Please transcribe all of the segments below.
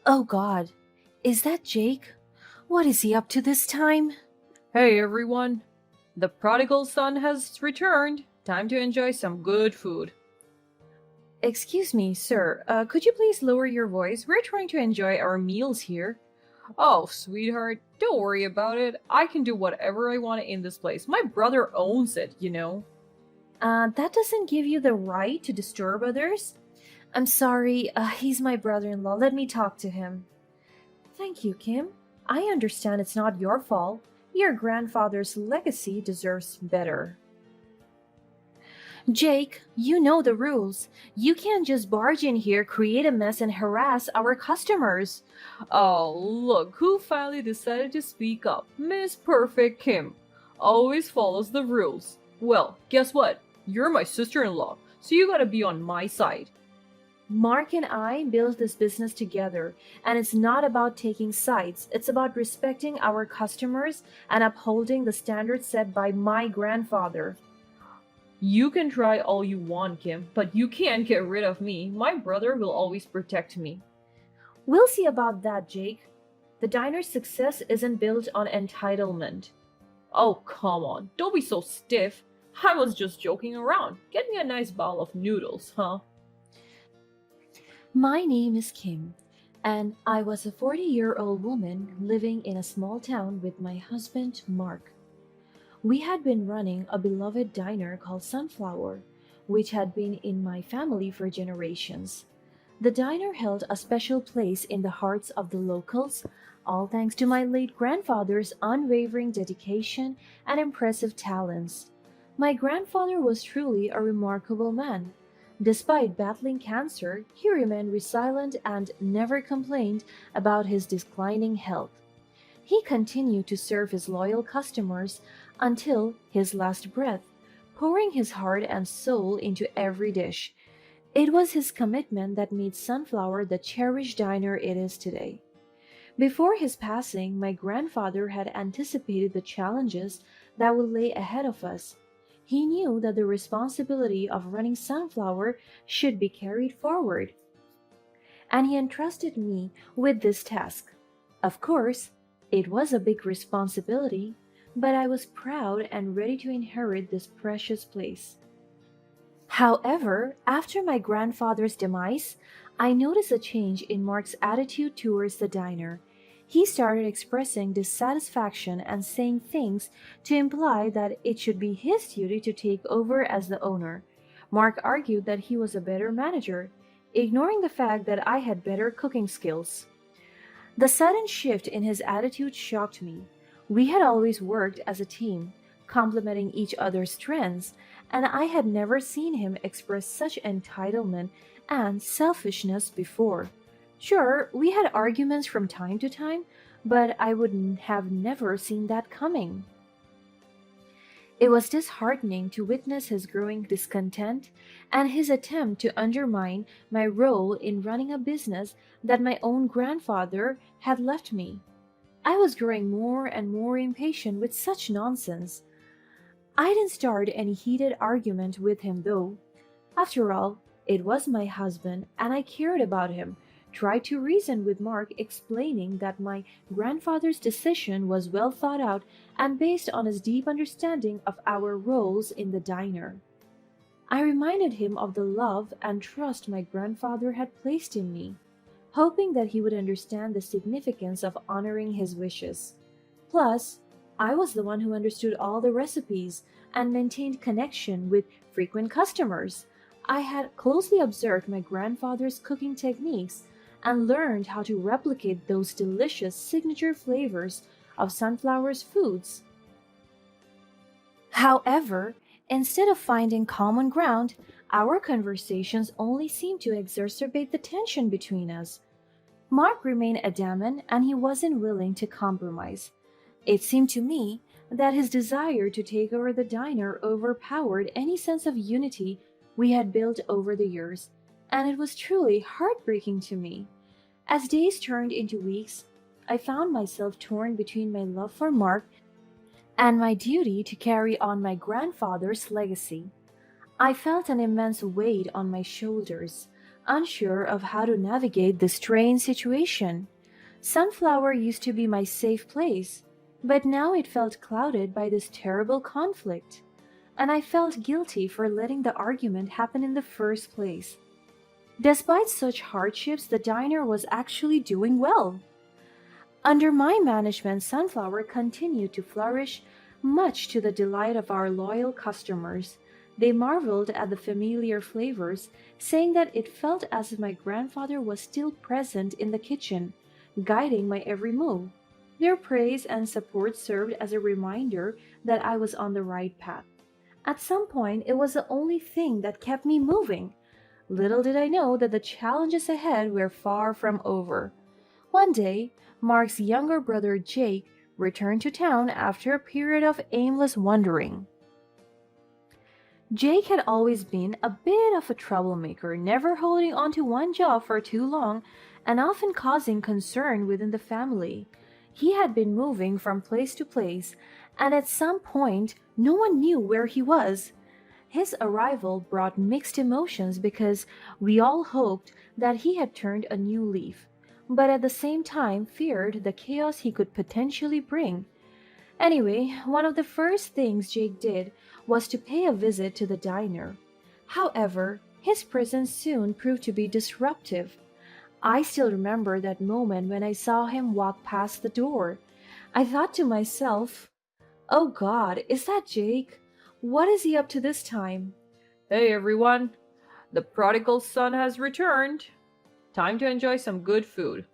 Oh God, is that Jake? What is he up to this time? Hey everyone! The prodigal son has returned. Time to enjoy some good food. Excuse me, sir. Could you please lower your voice? We're trying to enjoy our meals here. Oh, sweetheart, don't worry about it. I can do whatever I want in this place. My brother owns it. That doesn't give you the right to disturb others. I'm sorry, he's my brother in law. Let me talk to him. Thank you, Kim. I understand it's not your fault. Your grandfather's legacy deserves better. Jake, you know the rules. You can't just barge in here, create a mess, and harass our customers. Oh, look who finally decided to speak up. Miss Perfect Kim. Always follows the rules. Well, guess what? You're my sister in law, so you gotta be on my side. Mark and I built this business together, and it's not about taking sides. It's about respecting our customers and upholding the standards set by my grandfather. You can try all you want, Kim, but you can't get rid of me. My brother will always protect me. We'll see about that, Jake. The diner's success isn't built on entitlement. Oh, come on. Don't be so stiff. I was just joking around. Get me a nice bowl of noodles, huh? My name is Kim, and I was a 40-year-old woman living in a small town with my husband, Mark. We had been running a beloved diner called Sunflower, which had been in my family for generations. The diner held a special place in the hearts of the locals, all thanks to my late grandfather's unwavering dedication and impressive talents. My grandfather was truly a remarkable man. Despite battling cancer, he remained resilient and never complained about his declining health. He continued to serve his loyal customers until his last breath, pouring his heart and soul into every dish. It was his commitment that made Sunflower the cherished diner it is today. Before his passing, my grandfather had anticipated the challenges that would lay ahead of us. He knew that the responsibility of running Sunflower should be carried forward, and he entrusted me with this task. Of course, it was a big responsibility, but I was proud and ready to inherit this precious place. However, after my grandfather's demise, I noticed a change in Mark's attitude towards the diner. He started expressing dissatisfaction and saying things to imply that it should be his duty to take over as the owner. Mark argued that he was a better manager, ignoring the fact that I had better cooking skills. The sudden shift in his attitude shocked me. We had always worked as a team, complementing each other's strengths, and I had never seen him express such entitlement and selfishness before. Sure, we had arguments from time to time, but I would have never seen that coming. It was disheartening to witness his growing discontent and his attempt to undermine my role in running a business that my own grandfather had left me. I was growing more and more impatient with such nonsense. I didn't start any heated argument with him though. After all, it was my husband and I cared about him. Tried to reason with Mark, explaining that my grandfather's decision was well thought out and based on his deep understanding of our roles in the diner. I reminded him of the love and trust my grandfather had placed in me, hoping that he would understand the significance of honoring his wishes. Plus, I was the one who understood all the recipes and maintained connection with frequent customers. I had closely observed my grandfather's cooking techniques and learned how to replicate those delicious signature flavors of Sunflower's foods. However, instead of finding common ground, our conversations only seemed to exacerbate the tension between us. Mark remained adamant and he wasn't willing to compromise. It seemed to me that his desire to take over the diner overpowered any sense of unity we had built over the years, and it was truly heartbreaking to me. As days turned into weeks, I found myself torn between my love for Mark and my duty to carry on my grandfather's legacy. I felt an immense weight on my shoulders, unsure of how to navigate this strange situation. Sunflower used to be my safe place, but now it felt clouded by this terrible conflict, and I felt guilty for letting the argument happen in the first place. Despite such hardships, the diner was actually doing well. Under my management, Sunflower continued to flourish, much to the delight of our loyal customers. They marveled at the familiar flavors, saying that it felt as if my grandfather was still present in the kitchen, guiding my every move. Their praise and support served as a reminder that I was on the right path. At some point, it was the only thing that kept me moving. Little did I know that the challenges ahead were far from over. One day, Mark's younger brother Jake returned to town after a period of aimless wandering. Jake had always been a bit of a troublemaker, never holding on to one job for too long and often causing concern within the family. He had been moving from place to place, and at some point, no one knew where he was. His arrival brought mixed emotions because we all hoped that he had turned a new leaf, but at the same time feared the chaos he could potentially bring. Anyway, one of the first things Jake did was to pay a visit to the diner. However, his presence soon proved to be disruptive. I still remember that moment when I saw him walk past the door. I thought to myself, "Oh God, is that Jake? What is he up to this time?" Hey everyone, the prodigal son has returned. Time to enjoy some good food.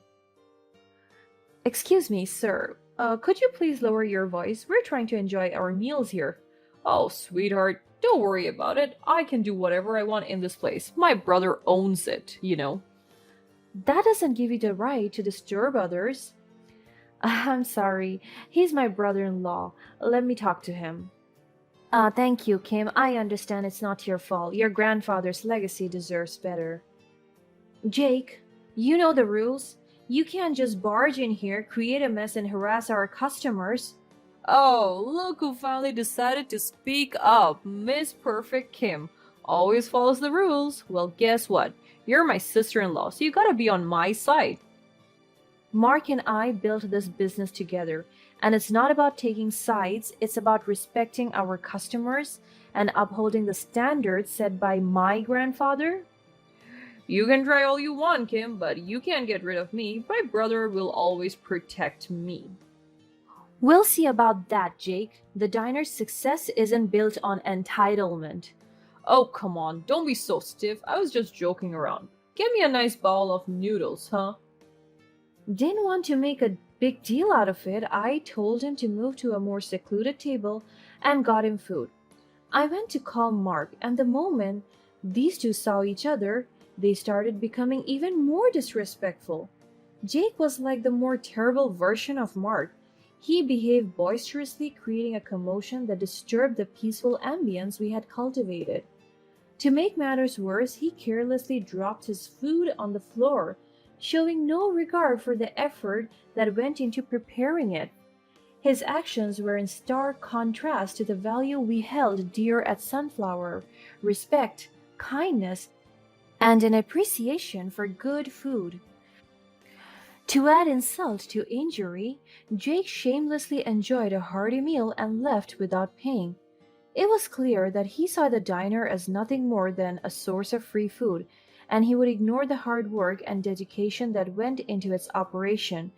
"Excuse me, sir. Could you please lower your voice? We're trying to enjoy our meals here." Oh, sweetheart, don't worry about it. I can do whatever I want in this place. My brother owns it. That doesn't give you the right to disturb others. I'm sorry. He's my brother in law. Let me talk to him. Thank you, Kim. I understand it's not your fault. Your grandfather's legacy deserves better. Jake, you know the rules. You can't just barge in here, create a mess, and harass our customers. Oh, look who finally decided to speak up. Miss Perfect Kim. Always follows the rules. Well, guess what? You're my sister-in-law, so you gotta be on my side. Mark and I built this business together, and it's not about taking sides, it's about respecting our customers and upholding the standards set by my grandfather. You can try all you want, Kim, but you can't get rid of me. My brother will always protect me. We'll see about that, Jake. The diner's success isn't built on entitlement. Oh, come on, don't be so stiff. I was just joking around. Get me a nice bowl of noodles, huh? Didn't want to make a big deal out of it. I told him to move to a more secluded table and got him food. I went to call Mark, and the moment these two saw each other, they started becoming even more disrespectful. Jake was like the more terrible version of Mark. He behaved boisterously, creating a commotion that disturbed the peaceful ambience we had cultivated. To make matters worse, he carelessly dropped his food on the floor, showing no regard for the effort that went into preparing it. His actions were in stark contrast to the value we held dear at Sunflower: respect, kindness, and an appreciation for good food. To add insult to injury, Jake shamelessly enjoyed a hearty meal and left without paying. It was clear that he saw the diner as nothing more than a source of free food, and he would ignore the hard work and dedication that went into its operation.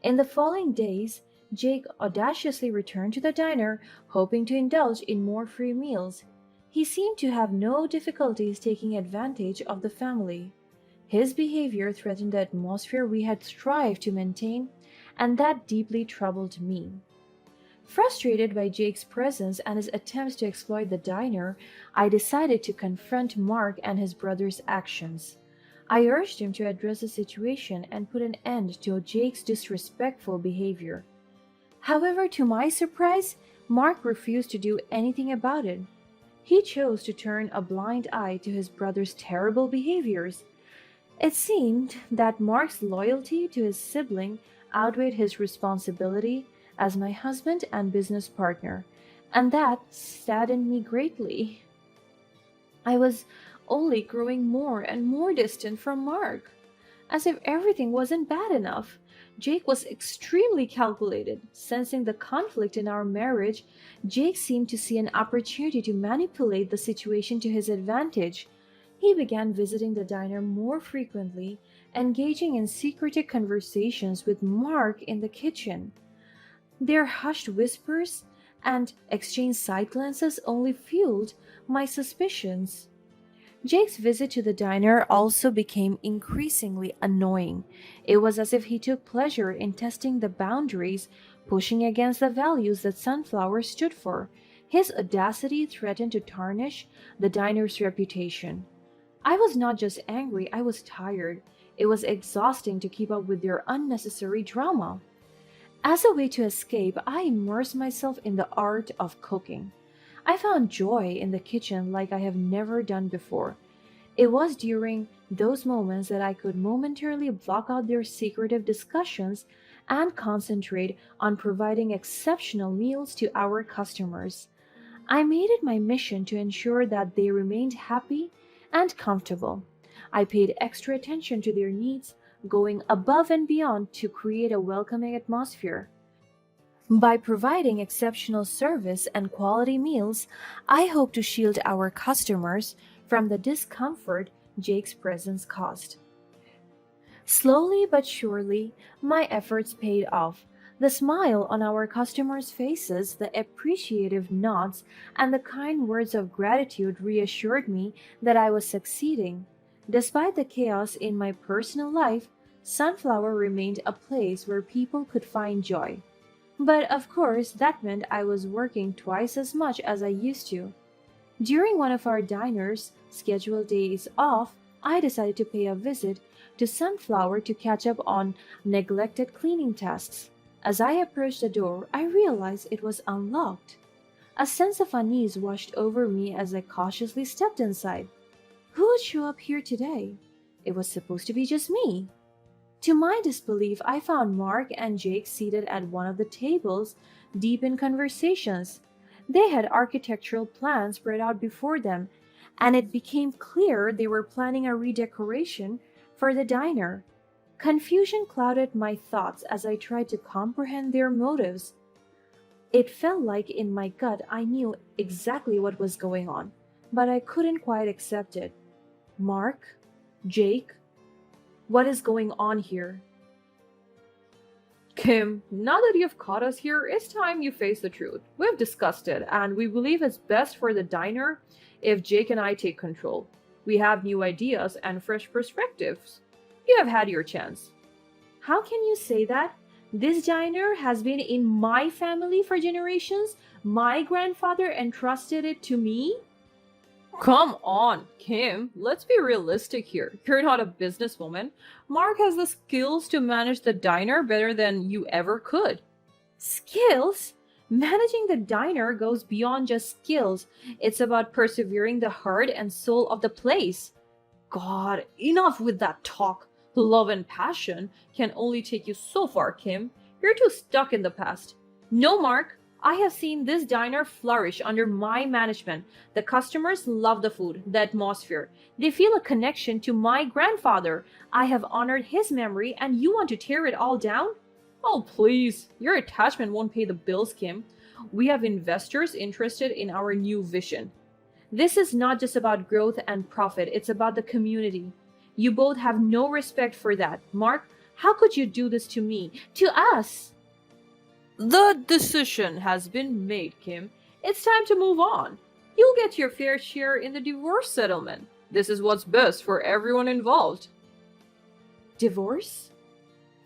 In the following days, Jake audaciously returned to the diner, hoping to indulge in more free meals. He seemed to have no difficulties taking advantage of the family. His behavior threatened the atmosphere we had strived to maintain, and that deeply troubled me. Frustrated by Jake's presence and his attempts to exploit the diner, I decided to confront Mark and his brother's actions. I urged him to address the situation and put an end to Jake's disrespectful behavior. However, to my surprise, Mark refused to do anything about it. He chose to turn a blind eye to his brother's terrible behaviors. It seemed that Mark's loyalty to his sibling outweighed his responsibility as my husband and business partner, and that saddened me greatly. I was only growing more and more distant from Mark. As if everything wasn't bad enough, Jake was extremely calculated. Sensing the conflict in our marriage, Jake seemed to see an opportunity to manipulate the situation to his advantage. He began visiting the diner more frequently, engaging in secretive conversations with Mark in the kitchen. Their hushed whispers and exchanged side glances only fueled my suspicions. Jake's visit to the diner also became increasingly annoying. It was as if he took pleasure in testing the boundaries, pushing against the values that Sunflower stood for. His audacity threatened to tarnish the diner's reputation. I was not just angry, I was tired. It was exhausting to keep up with their unnecessary drama. As a way to escape, I immersed myself in the art of cooking. I found joy in the kitchen like I have never done before. It was during those moments that I could momentarily block out their secretive discussions and concentrate on providing exceptional meals to our customers. I made it my mission to ensure that they remained happy and comfortable. I paid extra attention to their needs, going above and beyond to create a welcoming atmosphere. By providing exceptional service and quality meals, I hope to shield our customers from the discomfort Jake's presence caused. Slowly but surely, my efforts paid off. The smile on our customers' faces, the appreciative nods, and the kind words of gratitude reassured me that I was succeeding. Despite the chaos in my personal life, Sunflower remained a place where people could find joy. But of course, that meant I was working twice as much as I used to. During one of our diner's scheduled days off, I decided to pay a visit to Sunflower to catch up on neglected cleaning tasks. As I approached the door, I realized it was unlocked. A sense of unease washed over me as I cautiously stepped inside. Who would show up here today? It was supposed to be just me. To my disbelief, I found Mark and Jake seated at one of the tables, deep in conversations. They had architectural plans spread out before them, and it became clear they were planning a redecoration for the diner. Confusion clouded my thoughts as I tried to comprehend their motives. It felt like in my gut I knew exactly what was going on, but I couldn't quite accept it. Mark? Jake? What is going on here? Kim, now that you've caught us here, it's time you face the truth. We've discussed it, and we believe it's best for the diner if Jake and I take control. We have new ideas and fresh perspectives. You have had your chance. How can you say that? This diner has been in my family for generations. My grandfather entrusted it to me. Come on, Kim. Let's be realistic here. You're not a businesswoman. Mark has the skills to manage the diner better than you ever could. Skills? Managing the diner goes beyond just skills. It's about persevering the heart and soul of the place. God, enough with that talk. Love and passion can only take you so far, Kim. You're too stuck in the past. No, Mark. I have seen this diner flourish under my management. The customers love the food, the atmosphere. They feel a connection to my grandfather. I have honored his memory, and you want to tear it all down? Oh, please. Your attachment won't pay the bills, Kim. We have investors interested in our new vision. This is not just about growth and profit, it's about the community. You both have no respect for that. Mark, how could you do this to me? To us? The decision has been made, Kim. It's time to move on. You'll get your fair share in the divorce settlement. This is what's best for everyone involved. Divorce?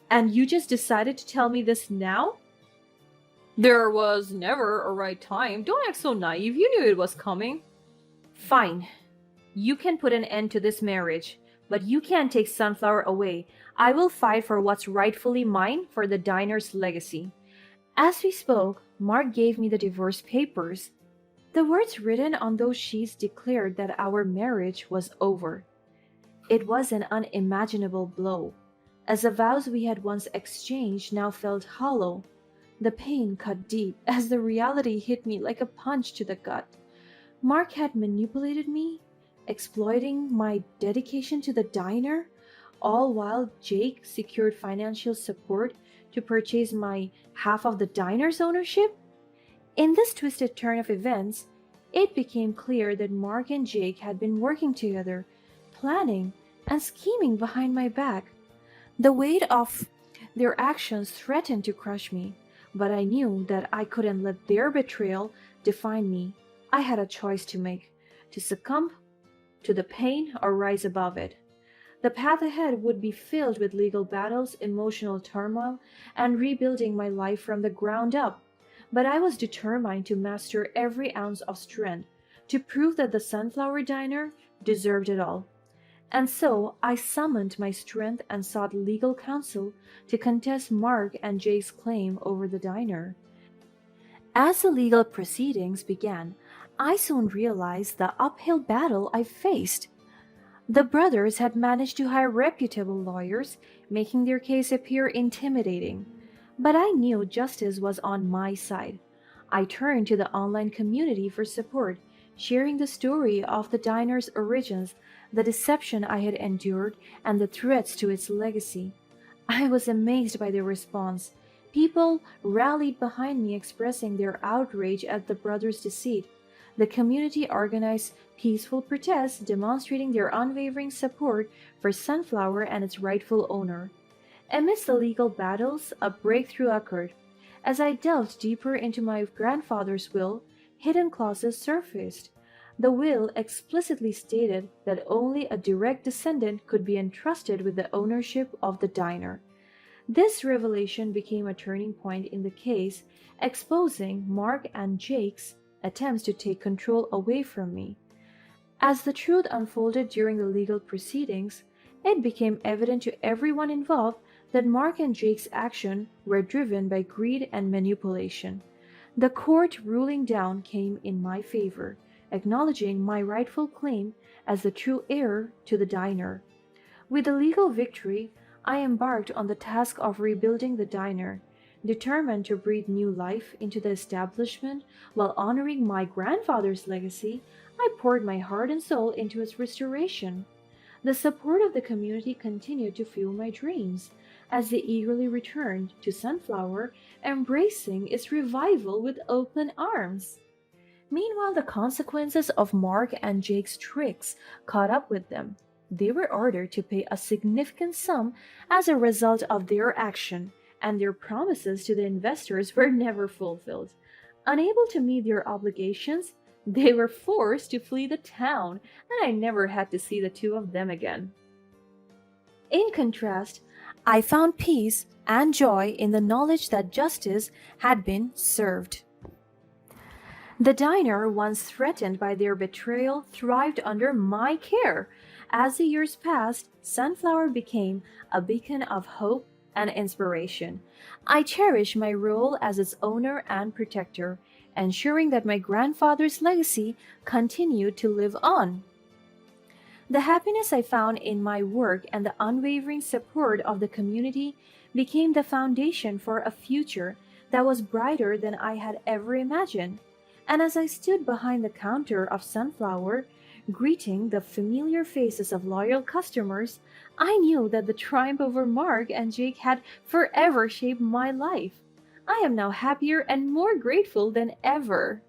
And you just decided to tell me this now? There was never a right time. Don't act so naive. You knew it was coming. Fine. You can put an end to this marriage, but you can't take Sunflower away. I will fight for what's rightfully mine for the diner's legacy. As we spoke, Mark gave me the divorce papers. The words written on those sheets declared that our marriage was over. It was an unimaginable blow, as the vows we had once exchanged now felt hollow. The pain cut deep as the reality hit me like a punch to the gut. Mark had manipulated me, exploiting my dedication to the diner, all while Jake secured financial support to purchase my half of the diner's ownership? In this twisted turn of events, it became clear that Mark and Jake had been working together, planning and scheming behind my back. The weight of their actions threatened to crush me, but I knew that I couldn't let their betrayal define me. I had a choice to make: to succumb to the pain or rise above it. The path ahead would be filled with legal battles, emotional turmoil, and rebuilding my life from the ground up. But I was determined to master every ounce of strength, to prove that the Sunflower Diner deserved it all. And so I summoned my strength and sought legal counsel to contest Mark and Jake's claim over the diner. As the legal proceedings began, I soon realized the uphill battle I faced. The brothers had managed to hire reputable lawyers, making their case appear intimidating. But I knew justice was on my side. I turned to the online community for support, sharing the story of the diner's origins, the deception I had endured, and the threats to its legacy. I was amazed by the response. People rallied behind me, expressing their outrage at the brothers' deceit. The community organized peaceful protests, demonstrating their unwavering support for Sunflower and its rightful owner. Amidst the legal battles, a breakthrough occurred. As I delved deeper into my grandfather's will, hidden clauses surfaced. The will explicitly stated that only a direct descendant could be entrusted with the ownership of the diner. This revelation became a turning point in the case, exposing Mark and Jake's attempts to take control away from me. As the truth unfolded during the legal proceedings, it became evident to everyone involved that Mark and Jake's actions were driven by greed and manipulation. The court ruling down came in my favor, acknowledging my rightful claim as the true heir to the diner. With the legal victory, I embarked on the task of rebuilding the diner, determined to breathe new life into the establishment while honoring my grandfather's legacy. I poured my heart and soul into its restoration. The support of the community continued to fuel my dreams as they eagerly returned to Sunflower, embracing its revival with open arms. Meanwhile, the consequences of Mark and Jake's tricks caught up with them. They were ordered to pay a significant sum as a result of their action, and their promises to the investors were never fulfilled. Unable to meet their obligations, they were forced to flee the town, and I never had to see the two of them again. In contrast, I found peace and joy in the knowledge that justice had been served. The diner, once threatened by their betrayal, thrived under my care. As the years passed, Sunflower became a beacon of hope and inspiration. I cherish my role as its owner and protector, ensuring that my grandfather's legacy continued to live on. The happiness I found in my work and the unwavering support of the community became the foundation for a future that was brighter than I had ever imagined. And as I stood behind the counter of Sunflower, greeting the familiar faces of loyal customers, I knew that the triumph over Mark and Jake had forever shaped my life. I am now happier and more grateful than ever.